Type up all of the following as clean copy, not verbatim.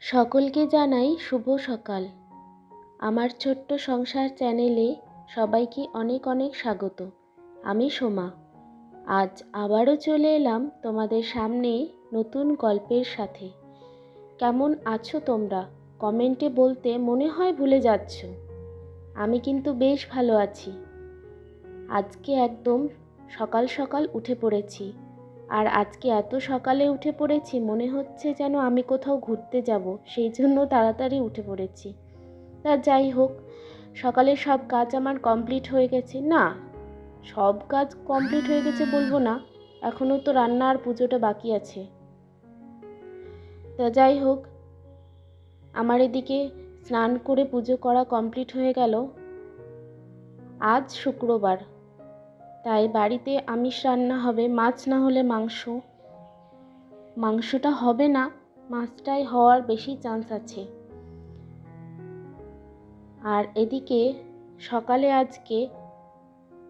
সকলকে জানাই শুভ সকাল। আমার ছোট্ট সংসার চ্যানেলে সবাইকে অনেক অনেক স্বাগত। আমি সোমা। আজ আবারও চলে এলাম তোমাদের সামনে নতুন গল্পের সাথে। কেমন আছো তোমরা? কমেন্টে বলতে মনে হয় ভুলে যাচ্ছ। আমি কিন্তু বেশ ভালো আছি। আজকে একদম সকাল সকাল উঠে পড়েছি। আর আজকে এত সকালে উঠে পড়েছি মনে হচ্ছে যেন আমি কোথাও ঘুরতে যাব, সেই জন্য তাড়াতাড়ি উঠে পড়েছি। তা যাই হোক, সকালের সব কাজ আমার কমপ্লিট হয়ে গেছে। না, সব কাজ কমপ্লিট হয়ে গেছে বলবো না, এখনও তো রান্না আর পুজোটা বাকি আছে। তা যাই হোক, আমার এদিকে স্নান করে পুজো করা কমপ্লিট হয়ে গেল। আজ শুক্রবার, তাই বাড়িতে আমিষ রান্না হবে, মাছ না হলে মাংস। মাংসটা হবে না, মাছটাই হওয়ার বেশি চান্স আছে। আর এদিকে সকালে আজকে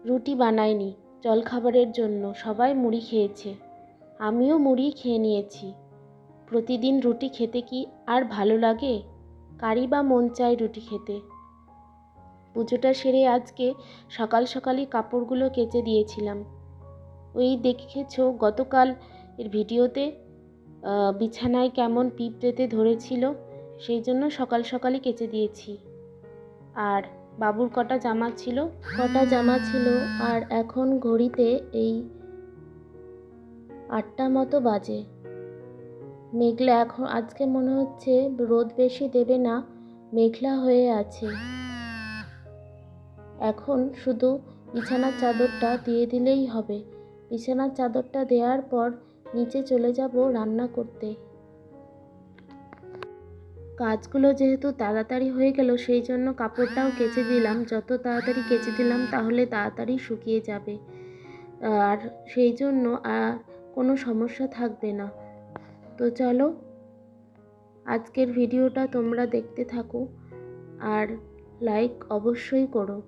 রুটি বানাইনি জলখাবারের জন্য, সবাই মুড়ি খেয়েছে, আমিও মুড়ি খেয়ে নিয়েছি। প্রতিদিন রুটি খেতে কি আর ভালো লাগে? কারই বা মন চায় রুটি খেতে। পুজোটা সেরে আজকে সকাল সকালই কাপড়গুলো কেচে দিয়েছিলাম। ওই দেখেছো গতকাল এর ভিডিওতে বিছানায় কেমন পিঁপড়েতে ধরেছিল, সেই জন্য সকাল সকালই কেচে দিয়েছি। আর বাবুর কটা জামা ছিল আর এখন ঘড়িতে এই 8টা মতো বাজে। মেঘলা, এখন আজকে মনে হচ্ছে রোদ বেশি দেবে না, মেঘলা হয়ে আছে। এখন শুধু বিছানার চাদরটা দিয়ে দিলেই হবে। বিছানার চাদরটা দেওয়ার পর নিচে চলে যাব রান্না করতে। কাজগুলো যেহেতু তাড়াতাড়ি হয়ে গেল, সেই জন্য কাপড়টাও কেচে দিলাম। যত তাড়াতাড়ি কেচে দিলাম তাহলে তাড়াতাড়ি শুকিয়ে যাবে, আর সেই জন্য আর কোনো সমস্যা থাকবে না। তো চলো, আজকের ভিডিওটা তোমরা দেখতে থাকো আর লাইক অবশ্যই করো।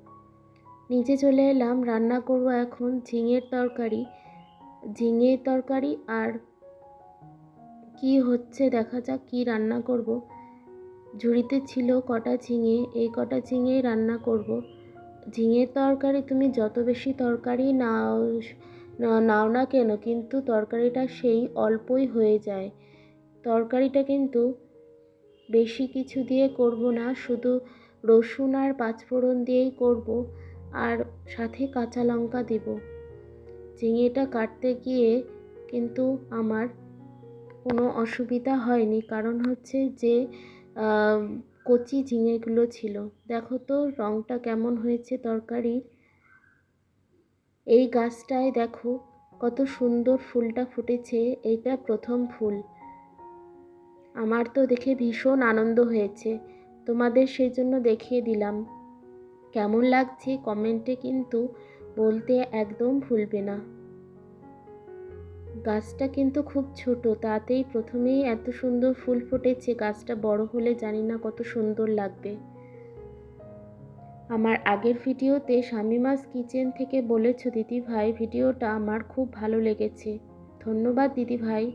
নিচে চলে এলাম, রান্না করব এখন ঝিঙের তরকারি। আর কি হচ্ছে দেখা যাক, কি রান্না করব। ঝুড়িতে ছিল কটা ঝিঙে, এই কটা ঝিঙেই রান্না করব। ঝিঙের তরকারি তুমি যত বেশি তরকারি নাও না কেন, কিন্তু তরকারিটা সেই অল্পই হয়ে যায়। তরকারিটা কিন্তু বেশি কিছু দিয়ে করব না, শুধু রসুন আর পাঁচফোড়ন দিয়েই করব, আর সাথে কাঁচা লঙ্কা দেব। ঝিঙেটা কাটতে গিয়ে কিন্তু আমার কোনো অসুবিধা হয়নি, কারণ হচ্ছে যে কচি ঝিঙেগুলো ছিল। দেখো তো রঙটা কেমন হয়েছে তরকারির। এই গাছটায় দেখো কত সুন্দর ফুলটা ফুটেছে, এইটা প্রথম ফুল। আমার তো দেখে ভীষণ আনন্দ হয়েছে, তোমাদের সেই জন্য দেখিয়ে দিলাম। কেমন লাগছে কমেন্টে কিন্তু বলতে একদম ভুলবে না। গাছটা কিন্তু খুব ছোট, তাতেই প্রথমেই এত সুন্দর ফুল ফুটেছে। গাছটা বড় হলে জানি না কত সুন্দর লাগবে। আমার আগের ভিডিওতে শামিমাস কিচেন থেকে বলেছো দিদি ভাই, ভিডিওটা আমার খুব ভালো লেগেছে, ধন্যবাদ দিদি ভাই।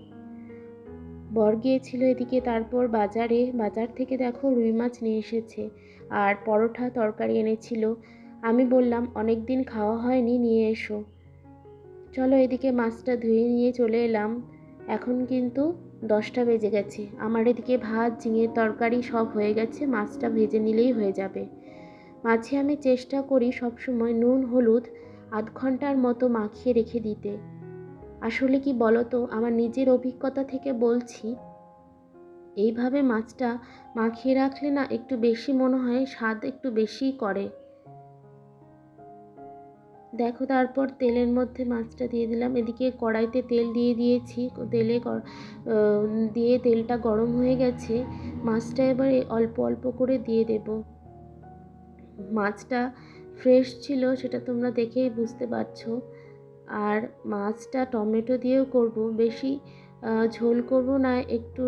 বর গিয়েছিল এদিকে, তারপর বাজার থেকে দেখো রুই মাছ নিয়ে এসেছে আর পরোটা তরকারি এনেছিল। আমি বললাম অনেক দিন খাওয়া হয়নি, নিয়ে এসো। চলো এদিকে মাছটা ধুয়ে নিয়ে চলে এলাম। এখন কিন্তু 10টা বেজে গেছে। আমার এদিকে ভাত, ঝিঙের তরকারি সব হয়ে গেছে, মাছটা ভেজে নিলেই হয়ে যাবে। মাছে আমি চেষ্টা করি সবসময় নুন হলুদ আধ ঘন্টার মতো মাখিয়ে রেখে দিতে। আসলে কি বলতো, আমার নিজের অভিজ্ঞতা থেকে বলছি, এইভাবে মাছটা মাখিয়ে রাখলে না একটু বেশি মনে হয়, স্বাদ একটু বেশিই করে। দেখো, তারপর তেলের মধ্যে মাছটা দিয়ে দিলাম। এদিকে কড়াইতে তেল দিয়ে দিয়েছি, দিয়ে তেলটা গরম হয়ে গেছে। মাছটা এবারে অল্প অল্প করে দিয়ে দেব। মাছটা ফ্রেশ ছিল, সেটা তোমরা দেখেই বুঝতে পারছো। আর মাছটা টমেটো দিয়েও করব, বেশি ঝোল করব না, একটু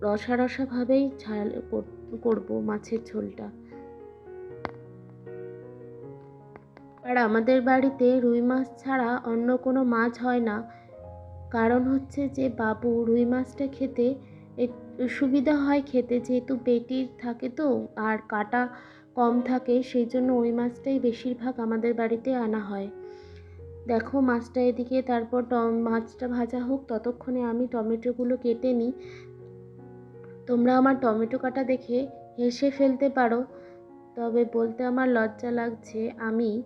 রসা রসাভাবেই ঝাল করব মাছের ঝোলটা। আর আমাদের বাড়িতে রুই মাছ ছাড়া অন্য কোনো মাছ হয় না, কারণ হচ্ছে যে বাবু রুই মাছটা খেতে সুবিধা হয় খেতে, যেহেতু পেটি থাকে তো আর কাটা কম থাকে, সেই জন্য ওই মাছটাই বেশিরভাগ আমাদের বাড়িতে আনা হয়। দেখো মাছটা এদিকে, তারপর মাছটা ভাজা হোক, ততক্ষণে আমি টমেটোগুলো কেটে নিই। তোমরা আমার টমেটো কাটা দেখে হেসে ফেলতে পারো, তবে বলতে আমার লজ্জা লাগছে, আমি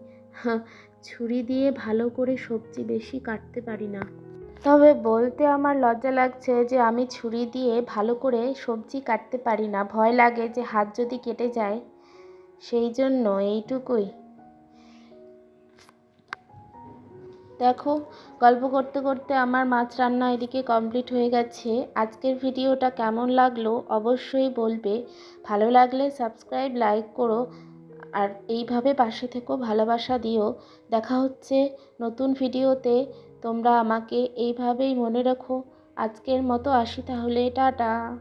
ছুরি দিয়ে ভালো করে সবজি বেশি কাটতে পারি না। তবে বলতে আমার লজ্জা লাগছে যে আমি ছুরি দিয়ে ভালো করে সবজি কাটতে পারি না, ভয় লাগে যে হাত যদি কেটে যায়, সেই জন্য এইটুকুই। দেখো গল্প করতে করতে আমার মাছ রান্না এদিকে কমপ্লিট হয়ে গেছে। আজকের ভিডিওটা কেমন লাগলো অবশ্যই বলবে। ভালো লাগলে সাবস্ক্রাইব, লাইক করো, আর এইভাবে পাশে থেকো, ভালোবাসা দিও। দেখা হচ্ছে নতুন ভিডিওতে। তোমরা আমাকে এইভাবেই মনে রাখো। আজকের মতো আসি তাহলে, টাটা।